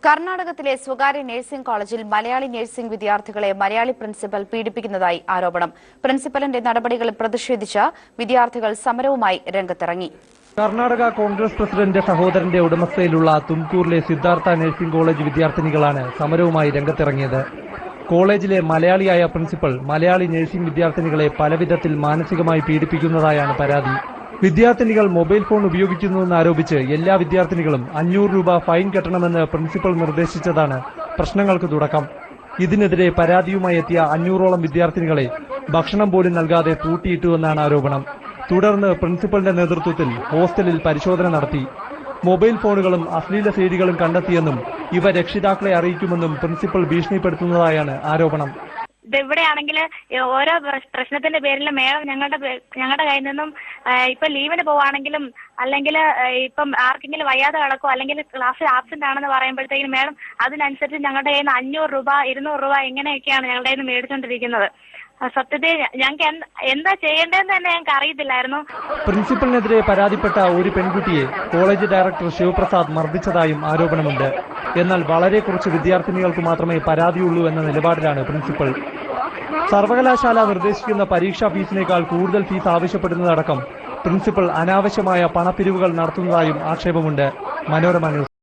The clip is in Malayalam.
കർണാടകത്തിലെ സ്വകാര്യ നഴ്സിംഗ് കോളേജിൽ മലയാളി നഴ്സിംഗ് വിദ്യാർത്ഥികളെ മലയാളി പ്രിൻസിപ്പൽ പീഡിപ്പിക്കുന്നതായി ആരോപണം. പ്രിൻസിപ്പലിന്റെ നടപടികളിൽ പ്രതിഷേധിച്ച് വിദ്യാർത്ഥികൾ സമരവുമായി രംഗത്തിറങ്ങി. കർണാടക കോൺഗ്രസ് പ്രസിഡന്റ് സഹോദരന്റെ ഉടമസ്ഥയിലുള്ള തുംകൂറിലെ സിദ്ധാർത്ഥ നഴ്സിംഗ് കോളേജ് വിദ്യാർത്ഥിനികളാണ് സമരവുമായി രംഗത്തിറങ്ങിയത്. കോളേജിലെ മലയാളിയായ പ്രിൻസിപ്പൽ മലയാളി നഴ്സിംഗ് വിദ്യാർത്ഥിനികളെ പലവിധത്തിൽ മാനസികമായി പീഡിപ്പിക്കുന്നതായാണ് പരാതി. വിദ്യാർത്ഥിനികൾ മൊബൈൽ ഫോൺ ഉപയോഗിക്കുന്നുവെന്നാരോപിച്ച് എല്ലാ വിദ്യാർത്ഥിനികളും 500 രൂപ ഫൈൻ കെട്ടണമെന്ന് പ്രിൻസിപ്പൽ നിർദ്ദേശിച്ചതാണ് പ്രശ്നങ്ങൾക്ക് തുടക്കം. ഇതിനെതിരെ പരാതിയുമായി എത്തിയ 500ഓളം വിദ്യാർത്ഥിനികളെ ഭക്ഷണം പോലും നൽകാതെ പൂട്ടിയിട്ടുവെന്നാണ് ആരോപണം. തുടർന്ന് പ്രിൻസിപ്പലിന്റെ നേതൃത്വത്തിൽ ഹോസ്റ്റലിൽ പരിശോധന നടത്തി. മൊബൈൽ ഫോണുകളും അശ്ലീല സീഡികളും കണ്ടെത്തിയെന്നും ഇവ രക്ഷിതാക്കളെ അറിയിക്കുമെന്നും പ്രിൻസിപ്പൽ ഭീഷണിപ്പെടുത്തുന്നതായാണ് ആരോപണം. ഇവിടെയാണെങ്കിൽ ഓരോ പ്രശ്നത്തിന്റെ പേരിൽ മേഡം ഞങ്ങളുടെ കയ്യിൽ നിന്നും ഇപ്പൊ ലീവിന് പോവാണെങ്കിലും അല്ലെങ്കിൽ ഇപ്പം ആർക്കെങ്കിലും വയ്യാതെ കിടക്കോ അല്ലെങ്കിൽ ക്ലാസ്സിൽ ആബ്സെന്റ് ആണെന്ന് പറയുമ്പോഴത്തേക്കും മേഡം അതിനനുസരിച്ച് ഞങ്ങളുടെ കയ്യിൽ നിന്ന് 500 രൂപ 200 രൂപ ഇങ്ങനെയൊക്കെയാണ് ഞങ്ങളുടെ കയ്യിൽ നിന്ന് മേടിച്ചുകൊണ്ടിരിക്കുന്നത്. സത്യത്തിൽ ഞങ്ങൾക്ക് എന്താ ചെയ്യേണ്ടതെന്ന് തന്നെ ഞങ്ങൾക്ക് അറിയത്തില്ലായിരുന്നു. പ്രിൻസിപ്പലിനെതിരെ പരാതിപ്പെട്ട ഒരു പെൺകുട്ടിയെ കോളേജ് ഡയറക്ടർ ശിവപ്രസാദ് മർദ്ദിച്ചതായും ആരോപണമുണ്ട്. എന്നാൽ വളരെ കുറച്ച് വിദ്യാർത്ഥിനികൾക്ക് മാത്രമേ പരാതിയുള്ളൂ എന്ന നിലപാടിലാണ് പ്രിൻസിപ്പൽ. സർവകലാശാല നിർദ്ദേശിക്കുന്ന പരീക്ഷാ ഫീസിനേക്കാൾ കൂടുതൽ ഫീസ് ആവശ്യപ്പെടുന്നതടക്കം പ്രിൻസിപ്പൽ അനാവശ്യമായ പണപ്പിരിവുകൾ നടത്തുന്നതായും ആക്ഷേപമുണ്ട്. മനോരമ ന്യൂസ്.